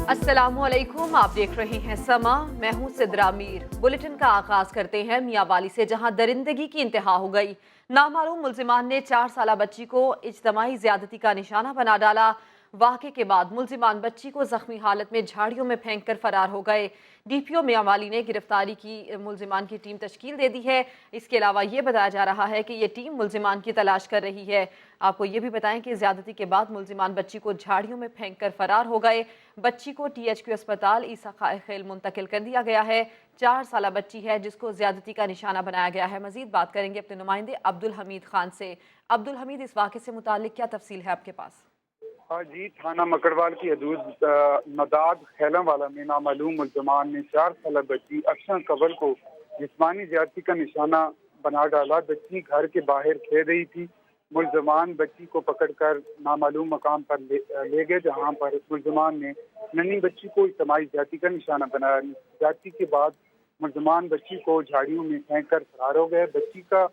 अस्सलामुअलैकुम, आप देख रहे हैं समा। मैं हूं सिद्रा मीर। बुलेटिन का आगाज करते हैं मियांवाली से, जहां दरिंदगी की इंतहा हो गई। नामालूम मुल्जिमान ने 4 साला बच्ची को इज्तमाई ज्यादती का निशाना बना डाला। वाक़े के बाद मुल्जिमान बच्ची को जख्मी हालत में झाड़ियों में फेंक कर फरार हो गए। डीपीओ मियांवाली ने गिरफ्तारी की मुल्जिमान की टीम तश्कील दे दी है। इसके अलावा ये बताया जा रहा है कि ये टीम मुल्जिमान की तलाश कर रही है। आपको ये भी बताएं कि ज्यादती के बाद मुल्जिमान बच्ची को झाड़ियों में फेंक कर फरार हो गए। बच्ची को THQ अस्पताल ईसा खाए खेल मुंतकिल कर दिया गया है। 4 साला बच्ची है जिसको ज्यादती का निशाना बनाया गया है। मजीद बात करेंगे अपने नुमाइंदे अब्दुल हमीद खान से। अब्दुल हमीद, इस वाक़े से मुतालिक क्या तफसील है आपके पास? हाँ जी, थाना मकड़वाल की हदूद मदाद खैलावाला में नामालूम मुल्ज़मान ने 4 साला बच्ची अक्षरा कबल को जिस्मानी ज्यादती का निशाना बना डाला। बच्ची घर के बाहर खेल रही थी। मुल्ज़मान बच्ची को पकड़कर नामालूम मकाम पर ले गए, जहाँ पर मुल्ज़मान ने नन्ही बच्ची को इज्तिमाई ज्यादती का निशाना बनाया। ज्यादती के बाद मुल्ज़मान बच्ची को झाड़ियों में फेंक कर फरार हो गए। बच्ची का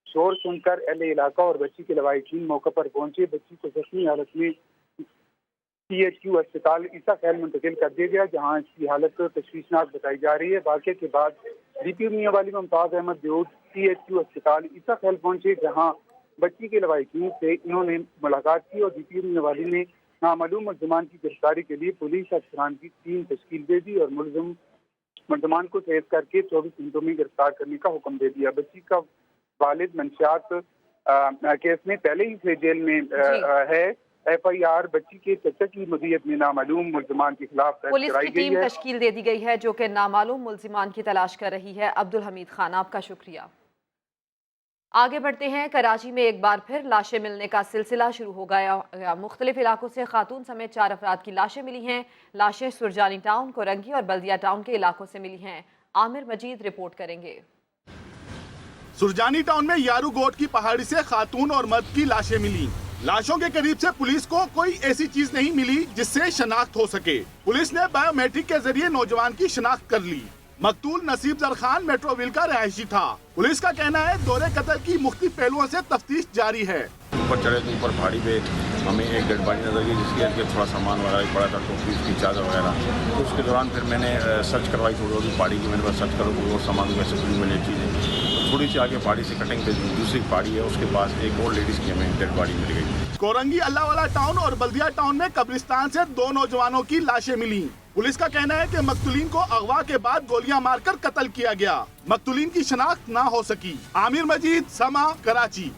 शोर सुनकर अहले इलाका और बच्ची के लवाहिकीन मौके पर पहुंचे। बच्ची को जख्मी हालत में THQ अस्पताल ईसा खैल मुंतकिल कर दिया गया, जहां इसकी हालत तशवीशनाक बताई जा रही है। वाक़े के बाद डीपीओ मियांवाली मुमताज अहमद दाऊद THQ अस्पताल ईसा खैल पहुंचे, जहां बच्ची के लवाहिकीन से इन्होंने मुलाकात की और डीपीओ मियांवाली ने नामालूम मुल्ज़मान की गिरफ्तारी के लिए पुलिस अफसरान की टीम तश्कील दे दी और मुल्ज़मान को ट्रेस करके 24 घंटों में गिरफ्तार करने का हुक्म दे दिया। बच्ची का वालिद मंशियात केस में पहले ही से जेल में है। FIR बच्ची के चचा की मदीयत में नामालूम मुल्ज़मान के खिलाफ दर्ज पुलिस कराई की गई टीम है। तश्कील दे दी गई है जो कि नामालूम मुल्जिमान की तलाश कर रही है। अब्दुल हमीद खान, आपका शुक्रिया। आगे बढ़ते हैं। कराची में एक बार फिर लाशें मिलने का सिलसिला शुरू हो गया। मुख्तलिफ इलाकों से खातून समेत 4 अफराद की लाशें मिली हैं। लाशें सुरजानी टाउन, कोरंगी और बल्दिया टाउन के इलाकों से मिली हैं। आमिर मजीद रिपोर्ट करेंगे। सुरजानी टाउन में यारू गोट की पहाड़ी से खातून और मर्द की लाशें मिली। लाशों के करीब से पुलिस को कोई ऐसी चीज नहीं मिली जिससे शनाख्त हो सके। पुलिस ने बायोमेट्रिक के जरिए नौजवान की शनाख्त कर ली। मकतूल नसीब जर खान मेट्रोविल का रहायशी था। पुलिस का कहना है दौरे कत्ल की मुख्तलिफ पहलुओं से तफ्तीश जारी है। ऊपर चढ़े तो ऊपर पहाड़ी पे हमें एक डेड बॉडी नजर आई, जिसके अंदर थोड़ा सामान वगैरह पड़ा था, टोपी उसकी चादर वगैरह। तो उसके दौरान फिर मैंने सर्च करवाई थोड़ी पहाड़ी की। मैंने बस सर्च करो कोई और सामान वैसे कुछ मिले चीज़ें। थोड़ी सी आगे पहाड़ी से कटिंग पे दूसरी पहाड़ी है, उसके पास एक और लेडीज की हमें डेड बॉडी मिल गई। कोरंगी अल्लाहवाला टाउन और बल्दिया टाउन में कब्रिस्तान से 2 नौजवानों की लाशें मिली। पुलिस का कहना है कि मकतूलीन को अगवा के बाद गोलियां मारकर कत्ल किया गया। मकतूलीन की शनाख्त ना हो सकी। आमिर मजीद, समा, कराची।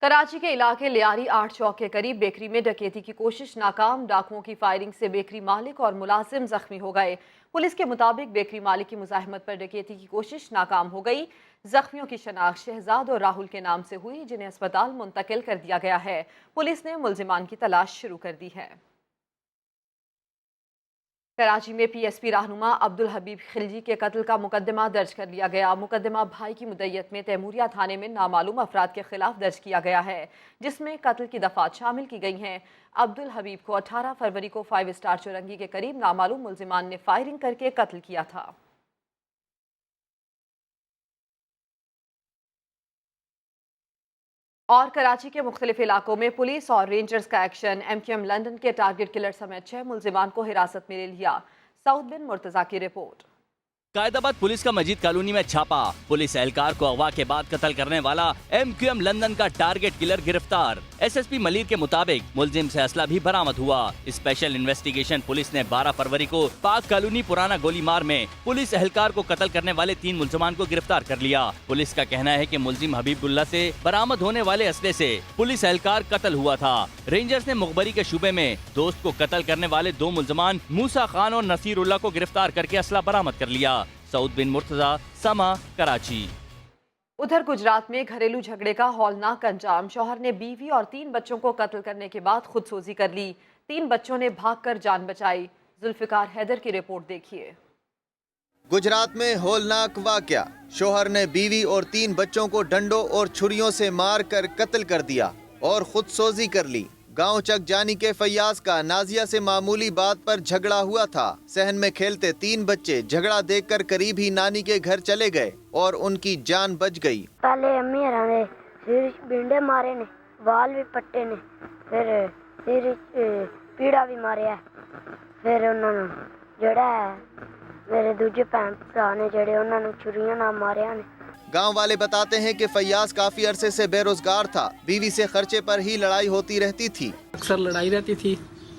कराची के इलाके लियारी 8 चौक के करीब बेकरी में डकैती की कोशिश नाकाम। डाकुओं की फायरिंग से बेकरी मालिक और मुलाजिम जख्मी हो गए। पुलिस के मुताबिक बेकरी मालिक की मुजाहिमत पर डकैती की कोशिश नाकाम हो गई। जख्मियों की शनाख्त शहजाद और राहुल के नाम से हुई, जिन्हें अस्पताल मुंतकिल कर दिया गया है। पुलिस ने मुल्जिमान की तलाश शुरू कर दी है। कराची में PSP रहनुमा अब्दुल हबीब खिलजी के कत्ल का मुकदमा दर्ज कर लिया गया। मुकदमा भाई की मुद्दत में तैमूरिया थाने में नामालूम अफराद के खिलाफ दर्ज किया गया है, जिसमें कत्ल की दफात शामिल की गई हैं। अब्दुल हबीब को 18 फरवरी को 5 स्टार चौरंगी के करीब नामालूम मुल्जिमान ने फायरिंग करके कत्ल किया था। और कराची के मुख्तलिफ इलाकों में पुलिस और रेंजर्स का एक्शन। MQM लंदन के टारगेट किलर समेत 6 मुल्जिमान को हिरासत में ले लिया। सऊद बिन मुर्तजा की रिपोर्ट। कायदाबाद पुलिस का मजीद कॉलोनी में छापा। पुलिस एहलकार को अगवा के बाद कत्ल करने वाला MQM लंदन का टारगेट किलर गिरफ्तार। SSP मलिर के मुताबिक मुलजिम से असला भी बरामद हुआ। स्पेशल इन्वेस्टिगेशन पुलिस ने 12 फरवरी को पाक कॉलोनी पुराना गोलीमार में पुलिस एहलकार को कत्ल करने वाले 3 मुल्जिमान को गिरफ्तार कर लिया। पुलिस का कहना है कि मुलजिम हबीबुल्ला से बरामद होने वाले असले से पुलिस एहलकार कत्ल हुआ था। रेंजर्स ने मुखबरी के शुबे में दोस्त को कत्ल करने वाले 2 मुल्जिमान मूसा खान और नसीरुल्लाह को गिरफ्तार करके असला बरामद कर लिया। सऊद बिन मुर्तजा, समा, कराची। उधर गुजरात में घरेलू झगड़े का हौलनाक अंजाम। शौहर ने बीवी और 3 बच्चों को कत्ल करने के बाद खुदसोजी कर ली। 3 बच्चों ने भागकर जान बचाई। जुल्फिकार हैदर की रिपोर्ट देखिए। गुजरात में हौलनाक वाकया। शौहर ने बीवी और 3 बच्चों को डंडों और छुरियों से मार कर कत्ल कर दिया और खुदसोजी कर ली। गांव चक जानी के फैयाज का नाजिया से मामूली बात पर झगड़ा हुआ था। सहन में खेलते 3 बच्चे झगड़ा देखकर करीब ही नानी के घर चले गए और उनकी जान बच गई। पहले अम्मी हराने फिर भिंडे मारे ने, बाल भी पट्टे ने, फिर पीड़ा भी मारे है। ਫਿਰ ਉਹਨਾਂ ਨੂੰ ਜਿਹੜਾ ਮੇਰੇ ਦੂਜੇ ਭੈਣ ਭਰਾ ਨੇ ਜਿਹੜੇ ਉਹਨਾਂ ਨੂੰ ਛੁਰੀਆਂ ਨਾਲ ਮਾਰਿਆ ਨੇ। गांव वाले बताते हैं कि फैयाज काफी अरसे से बेरोजगार था, बीवी से खर्चे पर ही लड़ाई होती रहती थी। अक्सर लड़ाई रहती थी,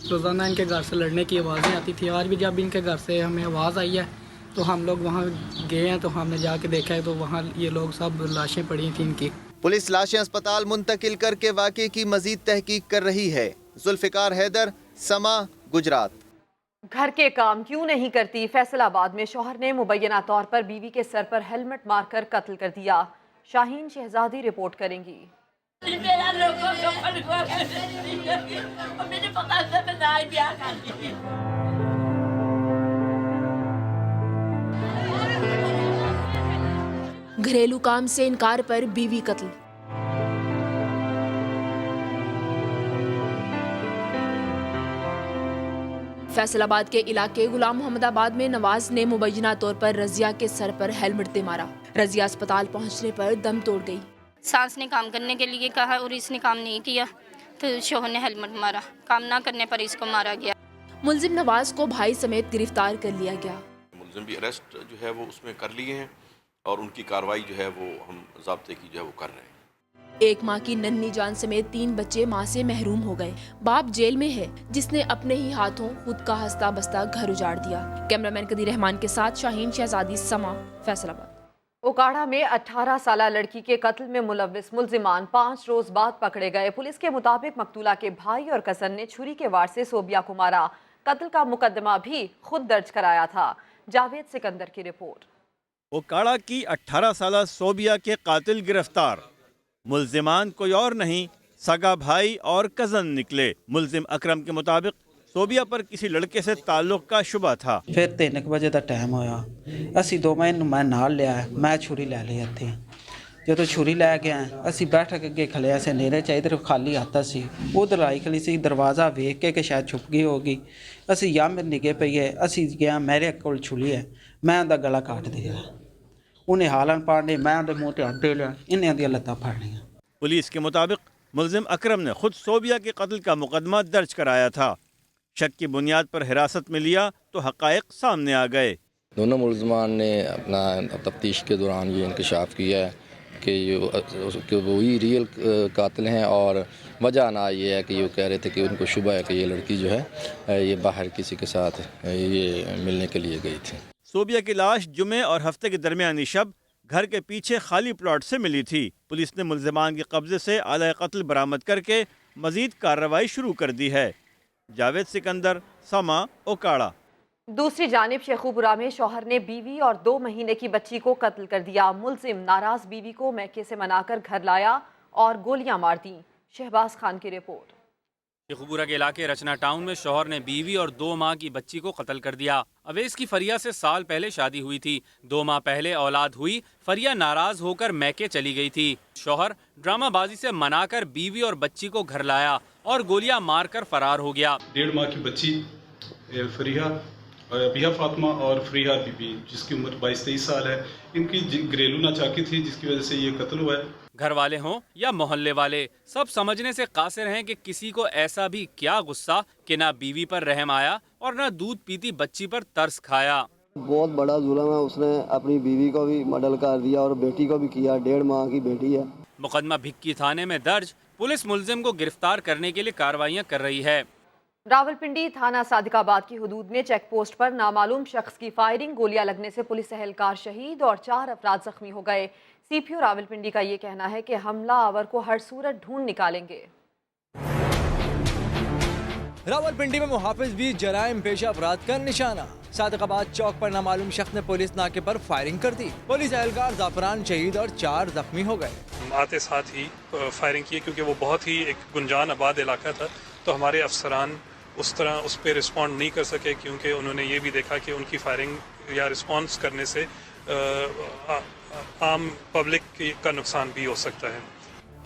रोज़ाना इनके घर से लड़ने की आवाज़ें आती थी। आज भी जब इनके घर से हमें आवाज़ आई है तो हम लोग वहाँ गए हैं, तो हमने जाके देखा है तो वहाँ ये लोग सब लाशें पड़ी थी इनकी। पुलिस लाशें अस्पताल मुंतकिल करके वाक़े की मजीद तहकीक कर रही है। जुल्फ़िकार हैदर, समा, गुजरात। घर के काम क्यों नहीं करती? फैसलाबाद में शौहर ने मुबैना तौर पर बीवी के सर पर हेलमेट मारकर कत्ल कर दिया। शाहीन शहजादी रिपोर्ट करेंगी। मेरा लोगों को मुझे पता था मैं ना ही ब्याह करती। घरेलू काम से इनकार पर बीवी कत्ल। फैसलाबाद के इलाके गुलाम मोहम्मदाबाद में नवाज ने मुबैना तौर पर रजिया के सर पर हेलमेट दे मारा। रजिया अस्पताल पहुंचने पर दम तोड़ गई। सास ने काम करने के लिए कहा और इसने काम नहीं किया तो शोहर ने हेलमेट मारा। काम ना करने पर इसको मारा गया। मुलजिम नवाज को भाई समेत गिरफ्तार कर लिया गया। मुलजिम भी अरेस्ट जो है वो उसमें कर लिए हैं और उनकी कार्रवाई जो है वो हम ज़ाब्ते की जो है वो कर रहे हैं। एक माँ की नन्ही जान समेत 3 बच्चे माँ से महरूम हो गए। बाप जेल में है जिसने अपने ही हाथों खुद का हंसता बसता घर उजाड़ दिया। कैमरामैन कदीर रहमान के साथ शाहीन शहजादी, समा, फैसलाबाद। ओकाड़ा में 18 साला लड़की के कत्ल में मुलव्विस मुल्जिमान 5 रोज बाद पकड़े गए। पुलिस के मुताबिक मकतूला के भाई और कजन ने छुरी के वार से सोबिया को मारा। कत्ल का मुकदमा भी खुद दर्ज कराया था। जावेद सिकंदर की रिपोर्ट। ओकाड़ा की 18 साला सोबिया के कातिल गिरफ्तार। मुल्जिमान कोई और नहीं, सगा भाई और कज़न निकले। मुल्जिम अकरम के मुताबिक सोबिया पर किसी लड़के से ताल्लुक का शुबा था। फिर 3 बजे का टाइम होया, असी दोवें मैं नाल लिया, मैं छुरी लै ली इत्थे। जो छुरी लै गया असी बैठक अगे खले से नेरे चाहिए तो खाली आता सी वो दलाई खली सी। दरवाज़ा वेख के शायद छुप गई होगी। असी या मेरे निगे पई है, असी गया मेरे कोल छुरी है, मैं उनका गला काट दिया। उन्हें हालन पाड़ने, मैं उनके मुँह ते हाथ दे लिया, इन्हें उनकी लत्तां फाड़ लियां। पुलिस के मुताबिक मुल्जिम अकरम ने खुद सोबिया के कत्ल का मुकदमा दर्ज कराया था। शक की बुनियाद पर हिरासत में लिया तो हक़ाइक़ सामने आ गए। दोनों मुल्जिमान ने अपना तफ्तीश के दौरान ये इंकशाफ किया है कि वही रियल कातिल हैं और वजह ना ये है कि ये कह रहे थे कि उनको शुबा है कि ये लड़की जो है ये बाहर किसी के साथ ये मिलने के लिए गई थी। सोबिया की लाश जुमे और हफ्ते के दरमियानी शब घर के पीछे खाली प्लॉट से मिली थी। पुलिस ने मुल्जिमान के कब्जे से आला कत्ल बरामद करके मजीद कार्रवाई शुरू कर दी है। जावेद सिकंदर, समा, ओकाड़ा। दूसरी जानिब शेखुपुरा में शौहर ने बीवी और 2 महीने की बच्ची को कत्ल कर दिया। मुल्जिम नाराज बीवी को मैके से मनाकर घर लाया और गोलियां मार दी। शहबाज खान की रिपोर्ट। शेखुपुरा के इलाके रचना टाउन में शौहर ने बीवी और 2 माह की बच्ची को कत्ल कर दिया। अवैस की फरिया से साल पहले शादी हुई थी। 2 माह पहले औलाद हुई। फरिया नाराज होकर मैके चली गई थी। शौहर ड्रामाबाजी से मनाकर बीवी और बच्ची को घर लाया और गोलियां मारकर फरार हो गया। 1.5 माह की बच्ची फरिया बिया फातिमा और फरीहा बीबी जिसकी उम्र 22-23 साल है, इनकी घरेलू नाचाकी थी जिसकी वजह से ये कत्ल हुआ है। घर वाले हों या मोहल्ले वाले, सब समझने से कासिर हैं कि किसी को ऐसा भी क्या गुस्सा कि ना बीवी पर रहम आया और ना दूध पीती बच्ची पर तरस खाया। बहुत बड़ा जुल्म है, उसने अपनी बीवी को भी मर्डर कर दिया और बेटी को भी किया। 1.5 माह की बेटी है। मुकदमा भिक्की थाने में दर्ज। पुलिस मुलजिम को गिरफ्तार करने के लिए कार्रवाइयां कर रही है। रावलपिंडी थाना सादिकाबाद की हुदूद में चेक पोस्ट पर नामालूम शख्स की फायरिंग, गोलियां लगने से पुलिस एहलकार शहीद और 4 अफराद जख्मी हो गए। सीपीओ रावलपिंडी का ये कहना है कि हमलावर को हर सूरत ढूंढ निकालेंगे। रावलपिंडी में मुहाफिज भी जराइम पेशा अफराद का निशाना। सादिकाबाद चौक पर नामालूम शख्स ने पुलिस नाके पर फायरिंग कर दी। पुलिस एहलकार जाफरान शहीद और 4 जख्मी हो गए। आते साथ ही फायरिंग की क्योंकि वो बहुत ही एक गुंजान आबाद इलाका था, तो हमारे अफसरान उस तरह उस पर रिस्पॉन्ड नहीं कर सके क्योंकि उन्होंने ये भी देखा कि उनकी फायरिंग या रिस्पॉन्स करने से आम पब्लिक का नुकसान भी हो सकता है।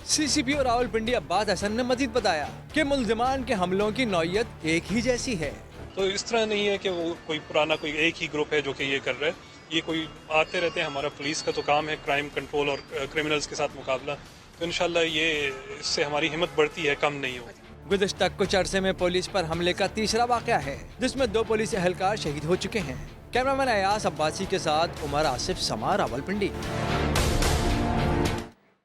सीसीपीओ रावलपिंडी अब्बास हसन ने मजीद बताया कि मुल्जिमान के हमलों की नौयत एक ही जैसी है। तो इस तरह नहीं है कि वो कोई पुराना कोई एक ही ग्रुप है जो कि ये कर रहा है, ये कोई आते रहते हैं। हमारा पुलिस का तो काम है क्राइम कंट्रोल और क्रिमिनल्स के साथ मुकाबला, तो इंशाल्लाह ये इससे हमारी हिम्मत बढ़ती है, कम नहीं होती। गुज़िश्ता कुछ अरसे में पुलिस पर हमले का तीसरा वाक़या है, जिसमें 2 पुलिस एहलकार शहीद हो चुके हैं। कैमरामैन अयास अब्बासी के साथ उमर आसिफ, समा, रावलपिंडी।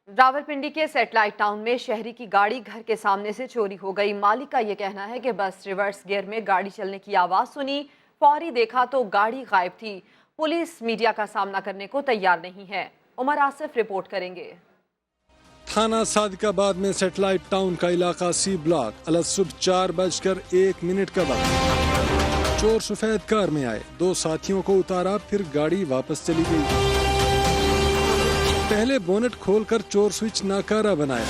रावलपिंडी के सेटेलाइट टाउन में शहरी की गाड़ी घर के सामने से चोरी हो गई। मालिक का ये कहना है कि बस रिवर्स गियर में गाड़ी चलने की आवाज़ सुनी, फौरी देखा तो गाड़ी गायब थी। पुलिस मीडिया का सामना करने को तैयार नहीं है। उमर आसिफ रिपोर्ट करेंगे। थाना सादिकाबाद में सेटेलाइट टाउन का इलाका सी ब्लॉक, अलग सुबह 4:01 का वक्त। चोर सफेद कार में आए, 2 साथियों को उतारा, फिर गाड़ी वापस चली गई। पहले बोनेट खोलकर चोर स्विच नाकारा बनाया,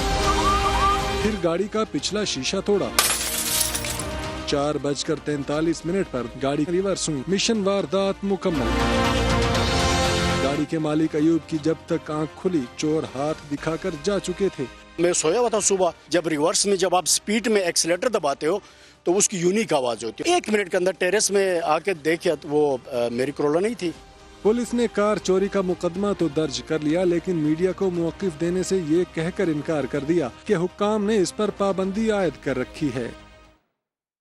फिर गाड़ी का पिछला शीशा तोड़ा। 4:43 पर गाड़ी रिवर्स हुई, मिशन वारदात मुकम्मल। गाड़ी के मालिक अयूब की जब तक आंख खुली, चोर हाथ दिखाकर जा चुके थे। मैं सोया हुआ था सुबह, जब रिवर्स में जब आप स्पीड में एक्सीलेटर दबाते हो तो उसकी यूनिक आवाज होती है। 1 मिनट के अंदर टेरेस में आके देखा तो वो मेरी करोला नहीं थी। पुलिस ने कार चोरी का मुकदमा तो दर्ज कर लिया, लेकिन मीडिया को मौक़िफ़ देने से ये कहकर इनकार कर दिया कि हुक्काम ने इस पर पाबंदी आयद कर रखी है।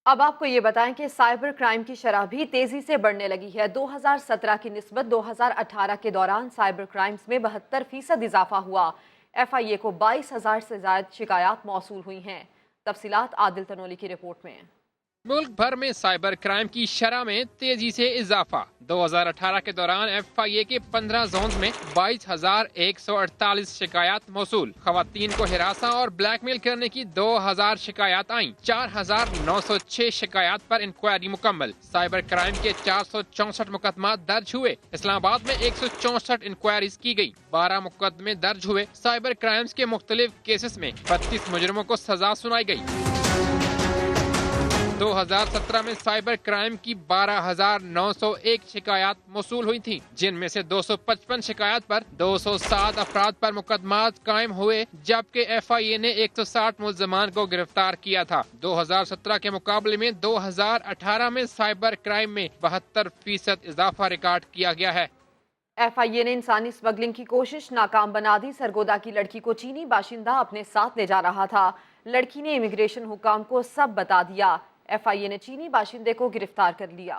अब आपको ये बताएं कि साइबर क्राइम की शरह भी तेजी से बढ़ने लगी है। 2017 की निस्बत 2018 के दौरान साइबर क्राइम्स में 72% इजाफा हुआ। FIA को 22,000 से ज्यादा शिकायत मौसूल हुई हैं। तफसीलात आदिल तनोली की रिपोर्ट में। मुल्क भर में साइबर क्राइम की शरह में तेजी से इजाफा। 2018 के दौरान FIA के 15 जोन में 22,148 शिकायत मौसूल। खवातीन को हिरासा और ब्लैकमेल करने की 2,000 शिकायत आईं। 4,906 शिकायत पर इंक्वायरी मुकम्मल। साइबर क्राइम के 464 मुकदमा दर्ज हुए। इस्लामाबाद में 164 इंक्वायरीज की गई। 12 मुकदमे दर्ज हुए। साइबर क्राइम्स के मुख्तलिफ केसेस में 32 मुजरिमों को सजा सुनाई गई। 2017 में साइबर क्राइम की 12,901 शिकायत मौसूल हुई थी, जिनमें से 255 शिकायत पर 207 अफराद पर मुकदमात कायम हुए, जबकि FIA ने 160 मुल्ज़मान को गिरफ्तार किया था। 2017 के मुकाबले में 2018 में साइबर क्राइम में 72% इजाफा रिकॉर्ड किया गया है। FIA ने इंसानी स्मगलिंग की कोशिश नाकाम बना दी। सरगोदा की लड़की को चीनी बाशिंदा अपने साथ ले जा रहा था। लड़की ने इमिग्रेशन हुकाम को सब बता दिया। FIA ने चीनी बाशिंदे को गिरफ्तार कर लिया।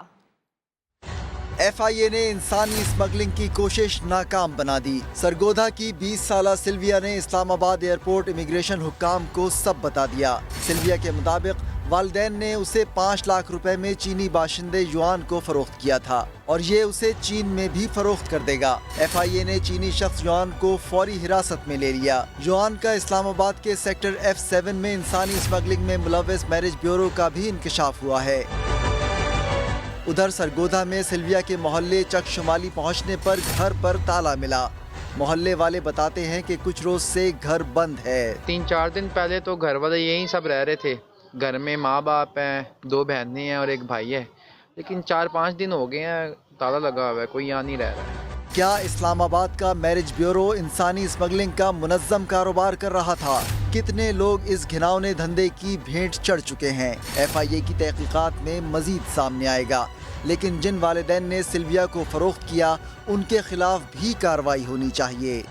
FIA ने इंसानी स्मगलिंग की कोशिश नाकाम बना दी। सरगोधा की 20 साला सिल्विया ने इस्लामाबाद एयरपोर्ट इमिग्रेशन हुक्काम को सब बता दिया। सिल्विया के मुताबिक वालिदैन ने उसे 5 लाख रुपए में चीनी बाशिंदे युआन को फरोख्त किया था और ये उसे चीन में भी फरोख्त कर देगा। FIA ने चीनी शख्स युआन को फौरी हिरासत में ले लिया। युआन का इस्लामाबाद के सेक्टर F7 में इंसानी स्मगलिंग में मुलव्वस मैरिज ब्यूरो का भी इंकशाफ हुआ है। उधर सरगोधा में सिल्विया के मोहल्ले चक शुमाली पहुँचने पर घर पर ताला मिला। मोहल्ले वाले बताते हैं कि कुछ रोज से घर बंद है। 3-4 दिन पहले तो घर वाले यहीं सब रह रहे थे। घर में माँ बाप हैं, 2 बहनें हैं और एक भाई है, लेकिन 4-5 दिन हो गए हैं ताला लगा हुआ है, कोई यहाँ नहीं रह रहा है। क्या इस्लामाबाद का मैरिज ब्यूरो इंसानी स्मगलिंग का मुनज़्ज़म कारोबार कर रहा था? कितने लोग इस घिनौने धंधे की भेंट चढ़ चुके हैं? FIA की तहकीकात में मजीद सामने आएगा, लेकिन जिन वालिदैन ने सिल्विया को फरोख्त किया उनके खिलाफ भी कार्रवाई होनी चाहिए।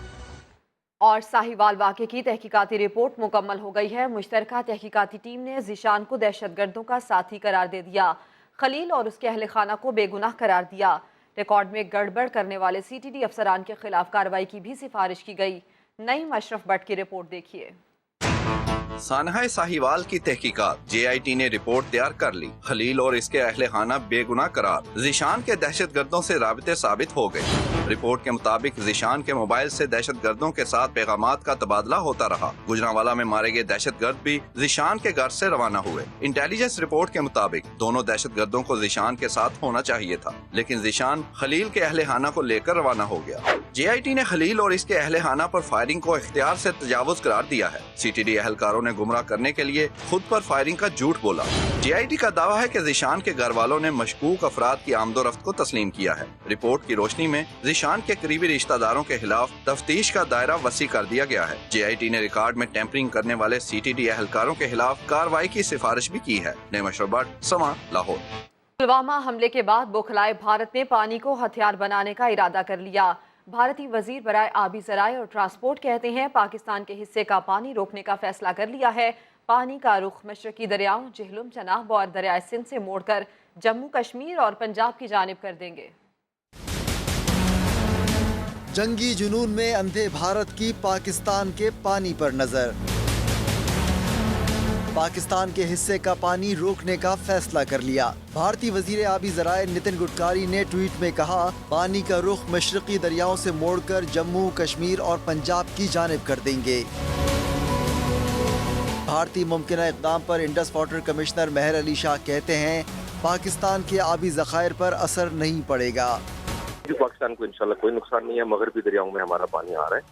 और साहिवाल वाक़े की तहकीकाती रिपोर्ट मुकम्मल हो गई है। मुश्तरका तहकीकाती टीम ने ज़ीशान को दहशतगर्दों का साथी करार दे दिया। खलील और उसके अहल खाना को बेगुनाह करार दिया। रिकॉर्ड में गड़बड़ करने वाले CTD अफसरान के खिलाफ कार्रवाई की भी सिफारिश की गई। नईम अशरफ भट्ट की रिपोर्ट देखिए। सानहा साहिवाल की तहकीकात, JIT ने रिपोर्ट तैयार कर ली। खलील और इसके अहले खाना बेगुनाह करार। ज़ीशान के दहशत गर्दों से राबिते साबित हो गए। रिपोर्ट के मुताबिक ज़ीशान के मोबाइल से दहशत गर्दों के साथ पैगामात का तबादला होता रहा। गुजरांवाला में मारे गए दहशत गर्द भी ज़ीशान के घर से रवाना हुए। इंटेलिजेंस रिपोर्ट के मुताबिक दोनों दहशत गर्दों को ज़ीशान के साथ होना चाहिए था, लेकिन ज़ीशान खलील के अहले खाना को लेकर रवाना हो गया। JIT ने खलील और इसके अहले खाना पर फायरिंग को इख्तियार से तजावुज करार दिया है। CTD अहलकारों ने गुमराह करने के लिए खुद पर फायरिंग का झूठ बोला। JIT का दावा है कि ज़ीशान के घर वालों ने मशकूक अफराद की आमदोरफ्त को तस्लीम किया है। रिपोर्ट की रोशनी में ज़ीशान के करीबी रिश्तेदारों के खिलाफ तफ्तीश का दायरा वसी कर दिया गया है। JIT ने रिकॉर्ड में टेम्परिंग करने वाले CTD अहलकारों के खिलाफ कार्रवाई की सिफारिश भी की है। नईम अशरफ भट्ट, समा, लाहौर। पुलवामा हमले के बाद बौखलाए भारत ने पानी को हथियार बनाने का इरादा कर लिया। भारतीय वजीर बराए आबी ज़राए और ट्रांसपोर्ट कहते हैं पाकिस्तान के हिस्से का पानी रोकने का फैसला कर लिया है। पानी का रुख मशरकी दरियाओं झेलम, चनाब और दरियाए सिंध से मोड़कर जम्मू कश्मीर और पंजाब की जानिब कर देंगे। जंगी जुनून में अंधे भारत की पाकिस्तान के पानी पर नजर। पाकिस्तान के हिस्से का पानी रोकने का फैसला कर लिया। भारतीय वजीर आबी ज़राए नितिन गडकरी ने ट्वीट में कहा, पानी का रुख मशरकी दरियाओं से मोड़कर जम्मू कश्मीर और पंजाब की जानिब कर देंगे। भारतीय मुमकिना इक़दाम पर इंडस वाटर कमिश्नर मेहर अली शाह कहते हैं, पाकिस्तान के आबी ज़खायर पर असर नहीं पड़ेगा। पाकिस्तान को इंशाल्लाह कोई नुकसान नहीं है। मगरबी दरियाओं में हमारा पानी आ रहा है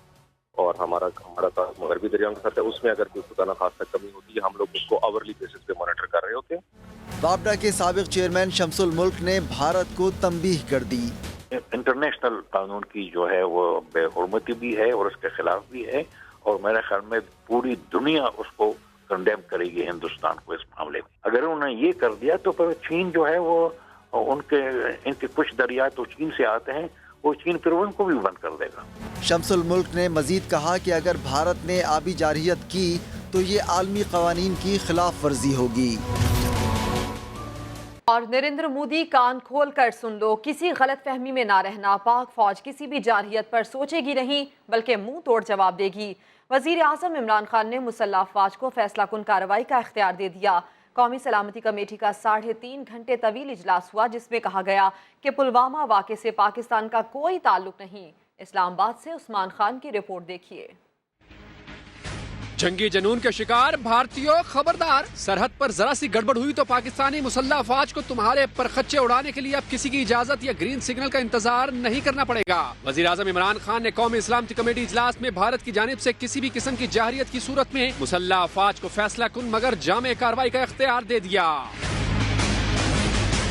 और हमारा मगरबी दरियाओं के साथ है, उसमें अगर कोई खुदा न खास्ता कमी होती है हम लोग उसको आवरली बेसिस पे मॉनिटर कर रहे होते हैं। वापडा के साबिक चेयरमैन शमसुल मुल्क ने भारत को तंबीह कर दी। इंटरनेशनल कानून की जो है वो बेहुरमती भी है और उसके खिलाफ भी है और मेरे ख्याल में पूरी दुनिया उसको कंडेम करेगी हिंदुस्तान को इस मामले में। अगर उन्होंने ये कर दिया तो फिर चीन जो है वो इनके कुछ दरिया तो चीन से आते हैं, वो चीन फिर उनको भी बंद कर देगा। शमसुल मुल्क ने मजीद कहा कि अगर भारत ने आबी जारहियत की तो ये आलमी कवानीन की खिलाफ वर्जी होगी। और नरेंद्र मोदी, कान खोल कर सुन लो, किसी गलत फहमी में ना रहना। पाक फौज किसी भी जारहियत पर सोचेगी नहीं बल्कि मुंह तोड़ जवाब देगी। वजीर आज़म इमरान खान ने मुसल्लह अफवाज को फैसला कुन कार्रवाई का इख्तियार दे दिया। कौमी सलामती कमेटी का 3.5 घंटे तवील इजलास हुआ जिसमें कहा गया कि पुलवामा वाक़े से पाकिस्तान का कोई ताल्लुक नहीं। इस्लामाबाद से उस्मान खान की रिपोर्ट देखिए। जंगी जनून के शिकार भारतीयों खबरदार, सरहद पर जरा सी गड़बड़ हुई तो पाकिस्तानी मुसल्लह अफवाज को तुम्हारे परखच्चे उड़ाने के लिए अब किसी की इजाजत या ग्रीन सिग्नल का इंतजार नहीं करना पड़ेगा। वजीर आज़म इमरान खान ने कौमी इस्लामती कमेटी इजलास में भारत की जानिब से किसी भी किस्म की जारहियत की सूरत में मुसल्लह अफवाज को फैसला कुन मगर जामे कार्रवाई का इख्तियार दे दिया।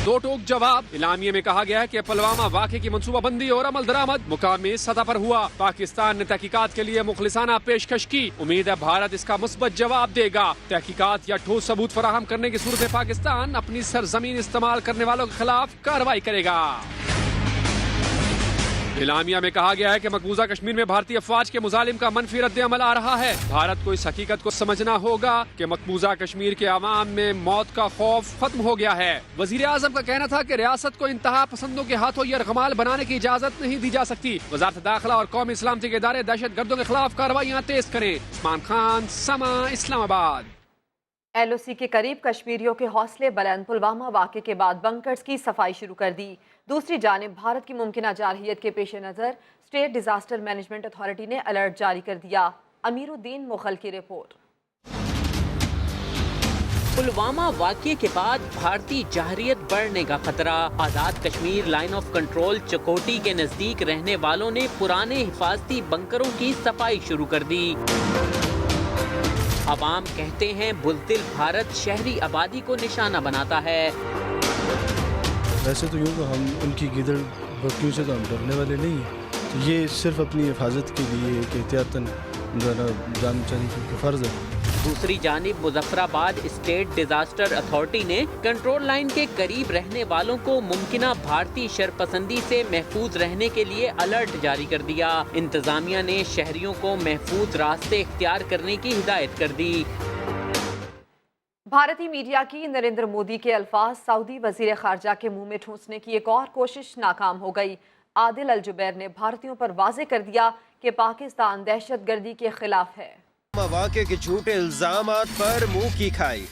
दो टोक जवाब। इलामिये में कहा गया है कि पुलवामा वाक़े की मंसूबाबंदी और अमल दरामद मुकामी सतह पर हुआ। पाकिस्तान ने तहकीकात के लिए मुखलिसाना पेशकश की। उम्मीद है भारत इसका मुस्बत जवाब देगा। तहकीकात या ठोस सबूत फराहम करने की सूरत में पाकिस्तान अपनी सरजमीन इस्तेमाल करने वालों के खिलाफ कार्रवाई करेगा। इलामिया में कहा गया है कि मकबूजा कश्मीर में भारतीय अफवाज के मुजालिम का मनफी रद्द अमल आ रहा है। भारत को इस हकीकत को समझना होगा कि मकबूजा कश्मीर के अवाम में मौत का खौफ खत्म हो गया है। वजीर आज़म का कहना था कि रियासत को इंतहा पसंदों के हाथों यरगमाल बनाने की इजाजत नहीं दी जा सकती। वजारत दाखिला और कौमी इस्लामती के इदारे दहशत गर्दों के खिलाफ कार्रवाइयाँ तेज करें। उस्मान खान, समा, इस्लामाबाद। LOC के करीब कश्मीरियों के हौसले बुलंद। पुलवामा वाक़े के बाद बंकर्स की सफाई शुरू कर दी। दूसरी जानिब भारत की मुमकिना जारहियत के पेश नज़र स्टेट डिजास्टर मैनेजमेंट अथॉरिटी ने अलर्ट जारी कर दिया। अमीरुद्दीन मुगल की रिपोर्ट। पुलवामा वाक़ये के बाद भारतीय जारहियत बढ़ने का खतरा। Azad Kashmir line of control चकोटी के नजदीक रहने वालों ने पुराने हिफाजती बंकरों की सफाई शुरू कर दी। अवाम कहते हैं बुज़दिल भारत शहरी आबादी को निशाना बनाता है। वैसे तो यूँ तो हम उनकी गिदड़ बकरियों से तो हम डरने वाले नहीं हैं, तो ये सिर्फ अपनी हिफाजत के लिए एक एहतियातन जान बचाने की फ़र्ज़ है। दूसरी जानिब मुजफ्फराबाद स्टेट डिजास्टर अथॉरिटी ने कंट्रोल लाइन के करीब रहने वालों को मुमकिना भारतीय शरपसंदी से महफूज रहने के लिए अलर्ट जारी कर दिया। इंतजामिया ने शहरियों को महफूज रास्ते इख्तियार करने की हिदायत कर दी। भारतीय मीडिया की नरेंद्र मोदी के अल्फाज सऊदी वजीर खारजा के मुंह में ठूंसने की एक और कोशिश नाकाम हो गई। आदिल अल जुबैर ने भारतीयों पर वाज़ेह कर दिया कि पाकिस्तान दहशतगर्दी के खिलाफ है। वाक़े के झूठे इल्जामात पर मुंह की खाई।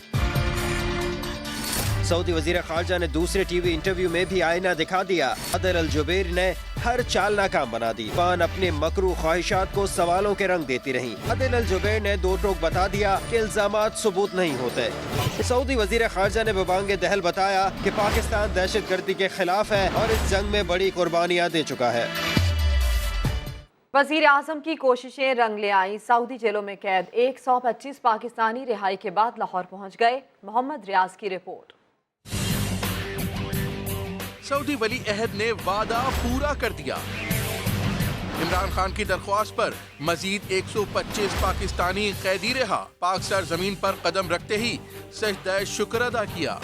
सऊदी वजीर खारजा ने दूसरे टीवी इंटरव्यू में भी आईना दिखा दिया। आदिल अल जुबैर ने हर चाल नाकाम बना दी। पान अपने मकरू ख्वाहिशात को सवालों के रंग देती रही। आदिल अल जुबैर ने दो टोक बता दिया कि इल्जामात सबूत नहीं होते। सऊदी वजीर खारजा ने बबांगे दहल बताया कि पाकिस्तान दहशतगर्दी के खिलाफ है और इस जंग में बड़ी कुर्बानियां दे चुका है। वजीर आज़म की कोशिशें रंग ले आई। सऊदी जेलों में कैद 125 पाकिस्तानी रिहाई के बाद लाहौर पहुंच गए। मोहम्मद रियाज की रिपोर्ट। सऊदी वली अहद ने वादा पूरा कर दिया। इमरान खान की दरख्वास्त पर मजीद 125 पाकिस्तानी कैदी रिहा। पाक सरजमीन पर कदम रखते ही सजदा शुक्र अदा किया।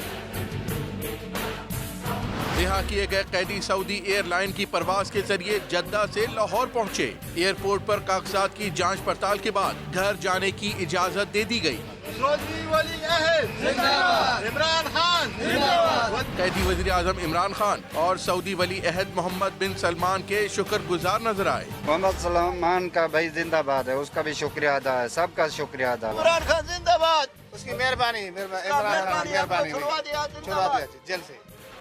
रिहा किए गए कैदी सऊदी एयरलाइन की परवाज के जरिए जद्दा से लाहौर पहुंचे। एयरपोर्ट पर कागजात की जांच पड़ताल के बाद घर जाने की इजाजत दे दी गई। कैदी वज़ीर आज़म इमरान खान और सऊदी वली अहद मोहम्मद बिन सलमान के शुक्रगुजार नजर आए। मोहम्मद सलमान का भाई जिंदाबाद है, उसका भी शुक्रिया अदा है, सबका शुक्रिया अदा है। इमरान खान जिंदाबाद, उसकी मेहरबानी जेल से।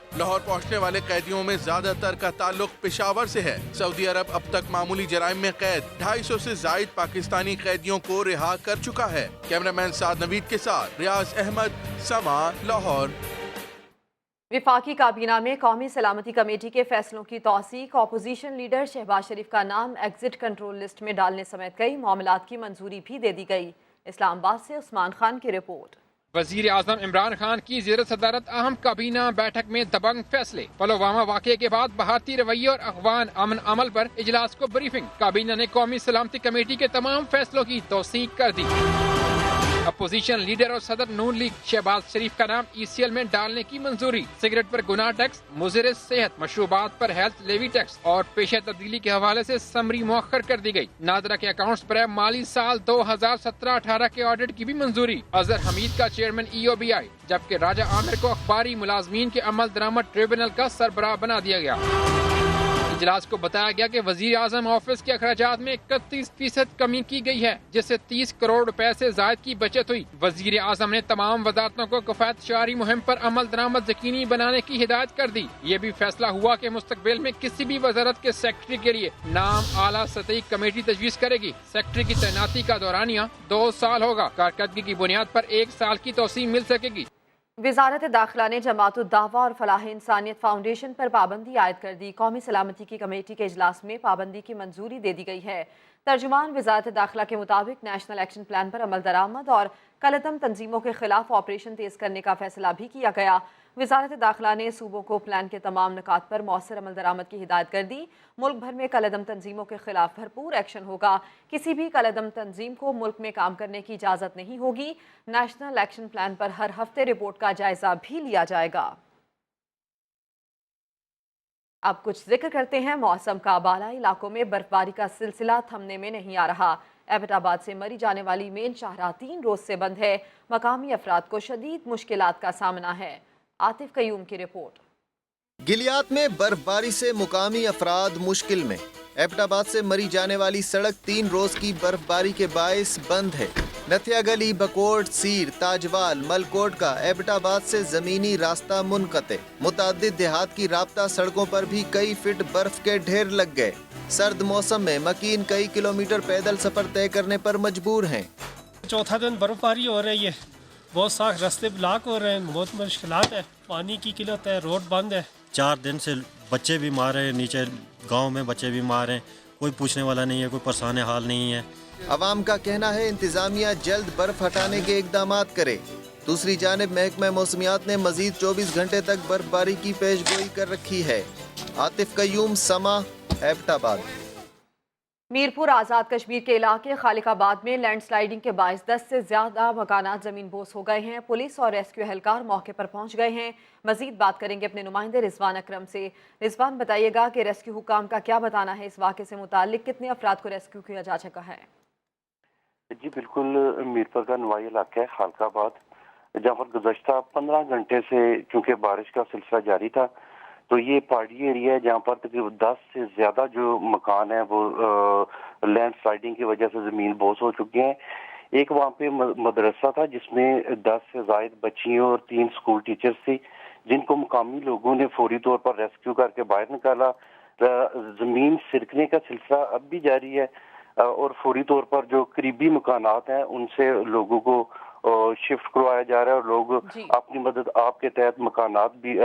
लाहौर पहुंचने वाले कैदियों में ज्यादातर का ताल्लुक पेशावर से है। सऊदी अरब अब तक मामूली जराइम में कैद 250 से जायद पाकिस्तानी कैदियों को रिहा कर चुका है। कैमरामैन साद नवीद के साथ रियाज अहमद, समा, लाहौर। विफाकी काबीना में कौमी सलामती कमेटी के फैसलों की तौसीक, अपोजिशन लीडर शहबाज शरीफ का नाम एग्जिट कंट्रोल लिस्ट में डालने समेत कई मामलात की मंजूरी भी दे दी गई। इस्लामाबाद से उस्मान खान की रिपोर्ट। वजीर आजम इमरान खान की ज़ेर सदारत अहम काबीना बैठक में दबंग फैसले। पुलवामा वाक़े के बाद भारतीय रवैये और अफगान अमन अमल पर इजलास को ब्रीफिंग। काबीना ने कौमी सलामती कमेटी के तमाम फैसलों की तौसीक कर दी। अपोजिशन लीडर और सदर नून लीग शहबाज शरीफ का नाम ECL में डालने की मंजूरी। सिगरेट पर गुनाह टैक्स, मुज़र सेहत, मशरूबात पर हेल्थ लेवी टैक्स और पेशा तब्दीली के हवाले से समरी मुअख्खर कर दी गई। नादरा के अकाउंट्स पर माली साल 2017-18 के ऑडिट की भी मंजूरी। अजहर हमीद का चेयरमैन EOBI, जबकि राजा आमिर को अखबारी मुलाजमीन के अमल दरामद ट्रिब्यूनल का सरबराह बना दिया गया। इजलास को बताया गया कि वजीर आजम ऑफिस के अखराजात में 31% कमी की गई है, जिससे 30 करोड़ रुपए से जायद की बचत हुई। वजीर आजम ने तमाम वजारतों को कफायत शारी मुहिम पर अमल दरामद यकीनी बनाने की हिदायत कर दी। ये भी फैसला हुआ कि मुस्तकबिल में किसी भी वजारत के सेक्रेटरी के लिए नाम आला सतही कमेटी तजवीज़ करेगी। सेक्रेटरी की तैनाती का दौरानिया 2 साल होगा। कारकर्दगी की बुनियाद पर 1 साल की तोसीम मिल सकेगी। वज़ारत दाखिला ने जमात-उद-दावा और फलाह इंसानियत फाउंडेशन पर पाबंदी आयद कर दी। कौमी सलामती की कमेटी के इजलास में पाबंदी की मंजूरी दे दी गई है। तर्जुमान वज़ारत दाखिला के मुताबिक नेशनल एक्शन प्लान पर अमल दरामद और कलअदम तंजीमों के खिलाफ ऑपरेशन तेज करने का फैसला भी किया गया। वज़ारत दाखिला ने सूबों को प्लान के तमाम निकात पर मौसर अमल दरामद की हिदायत कर दी। मुल्क भर में कलअदम तंजीमों के खिलाफ भरपूर एक्शन होगा। किसी भी कलअदम तंजीम को मुल्क में काम करने की इजाज़त नहीं होगी। नेशनल एक्शन प्लान पर हर हफ्ते रिपोर्ट का जायजा भी लिया जाएगा। अब कुछ जिक्र करते हैं मौसम का। बालाई इलाकों में बर्फबारी का सिलसिला थमने में नहीं आ रहा। एबटाबाद से मरी जाने वाली मेन शाहराह 3 रोज से बंद है। मकामी अफराद को शदीद मुश्किलात का सामना है। आतिफ कयूम की रिपोर्ट। गिलियात में बर्फबारी से मुकामी अफराद मुश्किल में। एबटाबाद से मरी जाने वाली सड़क 3 रोज की बर्फबारी के बायस बंद है। नथिया गली, बकोट, सीर, ताजवाल, मलकोट का एबटाबाद से जमीनी रास्ता मुनक़ते। मुताद्दिद देहात की राब्ता सड़कों पर भी कई फीट बर्फ के ढेर लग गए। सर्द मौसम में मकीन कई किलोमीटर पैदल सफर तय करने पर मजबूर हैं। चौथा दिन बर्फबारी हो रही है, बहुत सारे रास्ते ब्लॉक हो रहे हैं, बहुत मुश्किलात है, पानी की किल्लत है, रोड बंद है। 4 दिन से बच्चे भी मार रहे हैं, नीचे गांव में बच्चे भी मार रहे हैं, कोई पूछने वाला नहीं है, कोई परेशान हाल नहीं है। अवाम का कहना है इंतजामिया जल्द बर्फ हटाने के इकदामात करे। दूसरी जानिब महकमा मौसमियात ने मजीद 24 घंटे तक बर्फबारी की पेशगोई कर रखी है। आतिफ कयूम, समा, एबटाबाद। मीरपुर आज़ाद कश्मीर के इलाके खालिकाबाद में लैंडस्लाइडिंग के बायस 10 से ज्यादा मकानात जमीन बोस हो गए हैं। पुलिस और रेस्क्यू एहलकार मौके पर पहुंच गए हैं। मजीद बात करेंगे अपने नुमाइंदे रिजवान अकरम से। रिजवान, बताइएगा कि रेस्क्यू हुकाम का क्या बताना है इस वाक़े से मुताल्लिक, कितने अफराद को रेस्क्यू किया जा चुका है? जी बिल्कुल, मीरपुर का नवाई इलाका है खालिकाबाद, जहाँ पर गुज़श्ता 15 घंटे से चूँकि बारिश का सिलसिला जारी था, तो ये पहाड़ी एरिया है जहाँ पर तकरीबन 10 से ज़्यादा जो मकान है वो लैंड स्लाइडिंग की वजह से ज़मीन बोस हो चुके हैं। एक वहाँ पे मदरसा था जिसमें 10 से ज़ायद बच्चियों और 3 स्कूल टीचर्स थी, जिनको मुकामी लोगों ने फौरी तौर पर रेस्क्यू करके बाहर निकाला। ज़मीन सिरकने का सिलसिला अब भी जारी है और फौरी तौर पर जो करीबी मकानात हैं उनसे लोगों को शिफ्ट करवाया जा रहा है और लोग अपनी मदद आपके तहत मकानात भी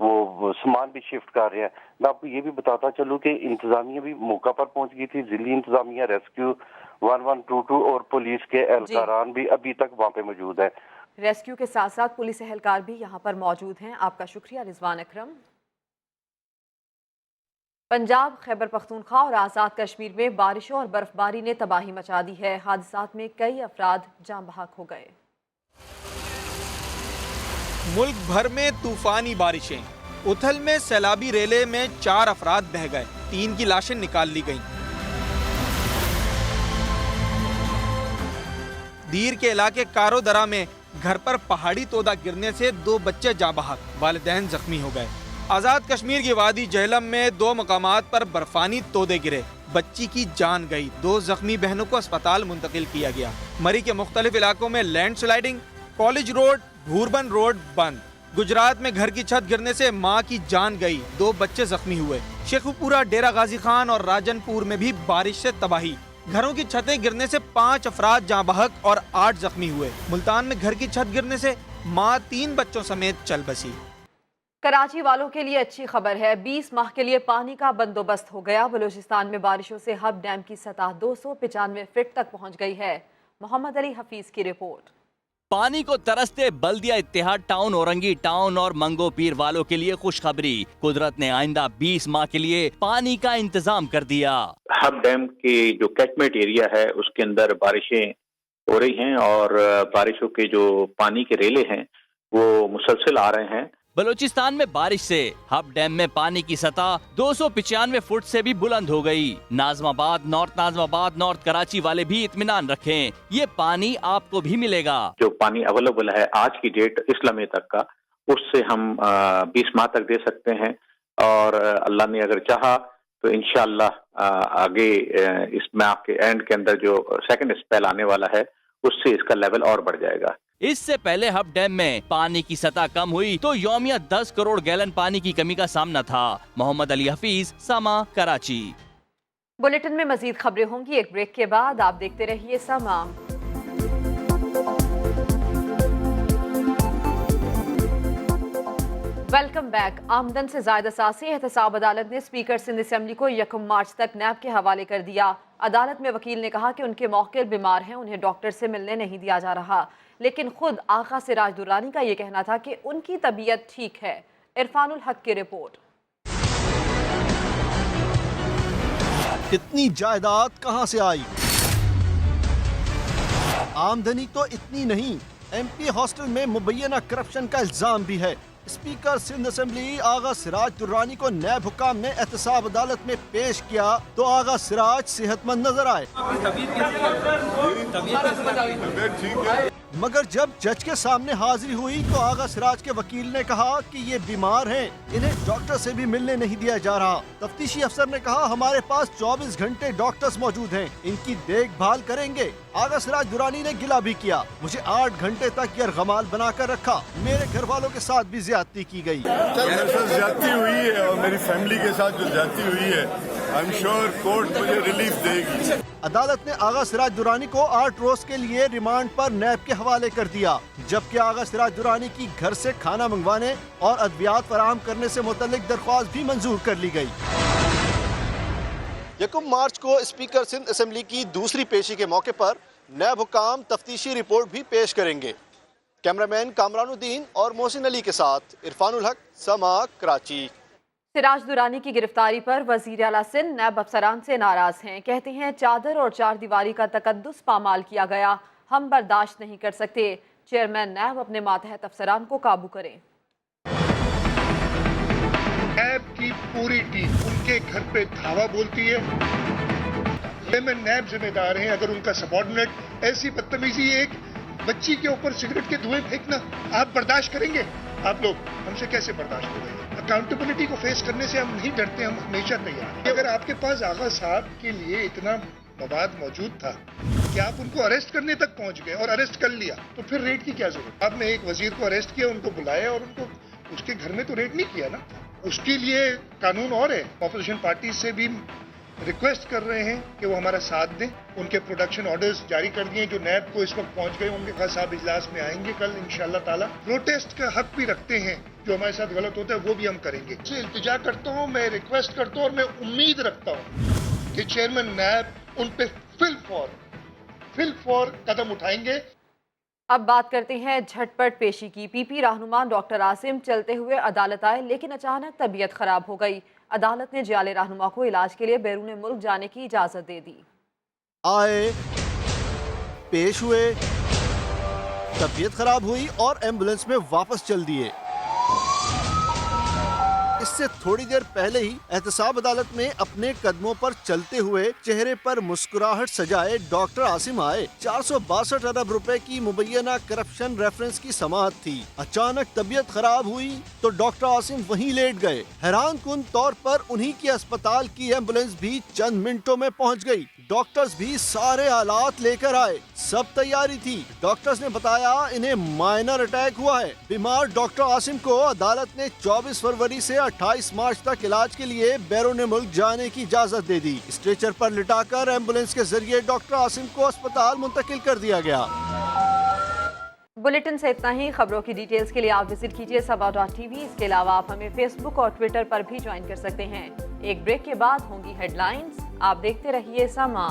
वो सामान भी शिफ्ट कर रहे हैं। मैं आपको ये भी बताता चलूँ कि इंतजामिया भी मौका पर पहुंच गई थी। जिली इंतजामिया, रेस्क्यू 1122 और पुलिस के एहलकारान भी अभी तक वहाँ पे मौजूद है। रेस्क्यू के साथ साथ पुलिस एहलकार भी यहाँ पर मौजूद हैं। आपका शुक्रिया रिजवान अकरम। पंजाब, खैबर पख्तूनख्वा और आज़ाद कश्मीर में बारिशों और बर्फबारी ने तबाही मचा दी है। हादसात में कई अफराद जान बहक हो गए। मुल्क भर में तूफानी बारिशें, उथल में सैलाबी रेले में 4 अफराद बह गए, 3 की लाशें निकाल ली गईं। दीर के इलाके कारोदरा में घर पर पहाड़ी तोदा गिरने से 2 बच्चे जाँ बहक, वालिदैन जख्मी हो गए। आज़ाद कश्मीर की वादी जहलम में 2 मकामात पर बर्फानी तोदे गिरे, बच्ची की जान गई, 2 जख्मी बहनों को अस्पताल मुंतकिल किया गया। मरी के मुख्तलिफ इलाकों में land sliding, college road, Bhurban road बंद। गुजरात में घर की छत गिरने से मां की जान गई, 2 बच्चे जख्मी हुए। शेखुपुरा, डेरा गाजी खान और राजनपुर में भी बारिश से तबाही, घरों की छतें गिरने से 5 अफराद जाँ बहक और 8 जख्मी हुए। मुल्तान में घर की छत गिरने से मां 3 बच्चों समेत चल बसी। कराची वालों के लिए अच्छी खबर है, 20 माह के लिए पानी का बंदोबस्त हो गया। बलूचिस्तान में बारिशों से हब डैम की सतह 295 फीट तक पहुंच गई है। मोहम्मद अली हफीज की रिपोर्ट। पानी को तरसते बल्दिया इत्तेहाद टाउन, औरंगी टाउन और मंगो पीर वालों के लिए खुशखबरी, कुदरत ने आइंदा 20 माह के लिए पानी का इंतजाम कर दिया। हब डैम के जो कैचमेंट एरिया है उसके अंदर बारिशें हो रही हैं और बारिशों के जो पानी के रेले हैं वो मुसलसल आ रहे हैं। बलूचिस्तान में बारिश से हब डैम में पानी की सतह 295 फुट से भी बुलंद हो गई। नाजमाबाद, नॉर्थ कराची वाले भी इत्मीनान रखें, ये पानी आपको भी मिलेगा। जो पानी अवेलेबल है आज की डेट इस लम्हे तक का, उससे हम 20 माह तक दे सकते हैं और अल्लाह ने अगर चाहा तो इंशाअल्लाह आगे इस माह के एंड के अंदर जो सेकंड स्पेल आने वाला है उससे इसका लेवल और बढ़ जाएगा। इससे पहले हब डैम में पानी की सतह कम हुई तो यौमिया 10 करोड़ गैलन पानी की कमी का सामना था। मोहम्मद अली हफीज, समा, कराची। बुलेटिन में मजीद खबरें होंगी एक ब्रेक के बाद, आप देखते रहिए समा। Welcome back. आमदन से ज़ायद असासी एहतसाब अदालत ने स्पीकर सिंध असम्बली को 1 मार्च तक नैब के हवाले कर दिया। अदालत में वकील ने कहा कि उनके मौकिल बीमार हैं, उन्हें डॉक्टर से मिलने नहीं दिया जा रहा, लेकिन खुद आगा सिराज दुर्रानी का ये कहना था कि उनकी तबीयत ठीक है। इरफानुल हक की रिपोर्ट। इतनी जायदाद कहां से आई? आमदनी तो इतनी नहीं, एमपी हॉस्टल में मुबैना करप्शन का इल्जाम भी है। स्पीकर सिंध असेंबली आगा सिराज दुर्रानी को नैब हुकाम ने एहतसाब अदालत में पेश किया तो आगा सिराज सेहतमंद नजर आए, मगर जब जज के सामने हाजिरी हुई तो आगा सिराज के वकील ने कहा कि ये बीमार हैं, इन्हें डॉक्टर से भी मिलने नहीं दिया जा रहा। तफ्तीशी अफसर ने कहा हमारे पास 24 घंटे डॉक्टर्स मौजूद हैं, इनकी देखभाल करेंगे। आगा सिराज दुरानी ने गिला भी किया, मुझे 8 घंटे तक यरगमाल बनाकर रखा, मेरे घर वालों के साथ भी ज्यादती की गई। मेरे साथ ज्यादती हुई है और मेरी फैमिली के साथ जो ज्यादती हुई है, आई एम श्योर कोर्ट मुझे रिलीफ देगी। अदालत ने आगा सिराज दुरानी को 8 रोज के लिए रिमांड पर नैब के हवाले कर दिया, जबकि आगा सिराज दुरानी की घर से खाना मंगवाने और अद्वियात फराहम करने से मुतल्लिक दरख्वास्त भी मंजूर कर ली गई। 1 मार्च को स्पीकर सिंध असेंबली की दूसरी पेशी के मौके पर नैब हुकाम तफ्तीशी रिपोर्ट भी पेश करेंगे। कैमरामैन कामरानुद्दीन और मोहसिन अली के साथ इरफानुल हक, समा, कराची। सिराज दुरानी की गिरफ्तारी पर वजीर आला सिंध नैब अफसरान से नाराज हैं। कहते हैं चादर और चार दीवारी का तकद्दुस पामाल किया गया, हम बर्दाश्त नहीं कर सकते। चेयरमैन नैब अपने मातहत अफसरान को काबू करें। नैब की पूरी टीम उनके घर पे धावा बोलती है, नैब जिम्मेदार हैं। अगर उनका सबॉर्डिनेट ऐसी बदतमीजी, एक बच्ची के ऊपर सिगरेट के धुएं फेंकना, आप बर्दाश्त करेंगे? आप लोग हमसे कैसे बर्दाश्त करेंगे? अकाउंटेबिलिटी को फेस करने से हम नहीं डरते, हम हमेशा तैयार हैं। अगर आपके पास आगा साहब के लिए इतना मवाद मौजूद था कि आप उनको अरेस्ट करने तक पहुंच गए और अरेस्ट कर लिया, तो फिर रेड की क्या जरूरत? आपने एक वजीर को अरेस्ट किया, उनको बुलाया और उनको उसके घर में तो रेड नहीं किया ना। उसके लिए कानून और है। ऑपोजिशन पार्टी से भी रिक्वेस्ट कर रहे हैं कि वो हमारा साथ दें। उनके प्रोडक्शन ऑर्डर्स जारी कर दिए जो नैब को इस वक्त पहुंच गए। उनके खास साहब इजलास में आएंगे कल इंशाअल्लाह ताला। प्रोटेस्ट का हक भी रखते हैं, जो हमारे साथ गलत होता है वो भी हम करेंगे। इससे इल्तिजा करता हूं, मैं रिक्वेस्ट करता हूं और मैं उम्मीद रखता हूं कि चेयरमैन नैब उन पे फिल फॉर कदम उठाएंगे। अब बात करते हैं झटपट पेशी की। पीपी रहनुमा डॉक्टर आसिम चलते हुए अदालत आए, लेकिन अचानक तबीयत खराब हो गई। अदालत ने जियाले रहनुमा को इलाज के लिए बैरून मुल्क जाने की इजाजत दे दी। आए, पेश हुए, तबीयत खराब हुई और एम्बुलेंस में वापस चल दिए। اس से थोड़ी देर पहले ही एहतसाब अदालत में अपने कदमों पर चलते हुए चेहरे पर मुस्कुराहट सजाए डॉक्टर आसिम आए। 462 अरब रुपए की मुबैना करप्शन रेफरेंस की समाअत थी। अचानक तबीयत खराब हुई तो डॉक्टर आसिम वहीं लेट गए। हैरान कुन तौर पर उन्हीं की अस्पताल की एम्बुलेंस भी चंद मिनटों में पहुंच गई। डॉक्टर्स भी सारे आलात लेकर आए, सब तैयारी थी। डॉक्टर्स ने बताया इन्हें माइनर अटैक हुआ है। बीमार डॉक्टर आसिम को अदालत ने 24 फरवरी से 28 मार्च तक इलाज के लिए बैरून मुल्क जाने की इजाजत दे दी। स्ट्रेचर पर लिटाकर एम्बुलेंस के जरिए डॉक्टर आसिम को अस्पताल मुंतकिल कर दिया गया। बुलेटिन से इतना ही। खबरों की डिटेल्स के लिए आप विजिट कीजिए sabah.tv। इसके अलावा आप हमें फेसबुक और ट्विटर पर भी ज्वाइन कर सकते हैं। एक ब्रेक के बाद होंगी हेडलाइंस। आप देखते रहिए समा।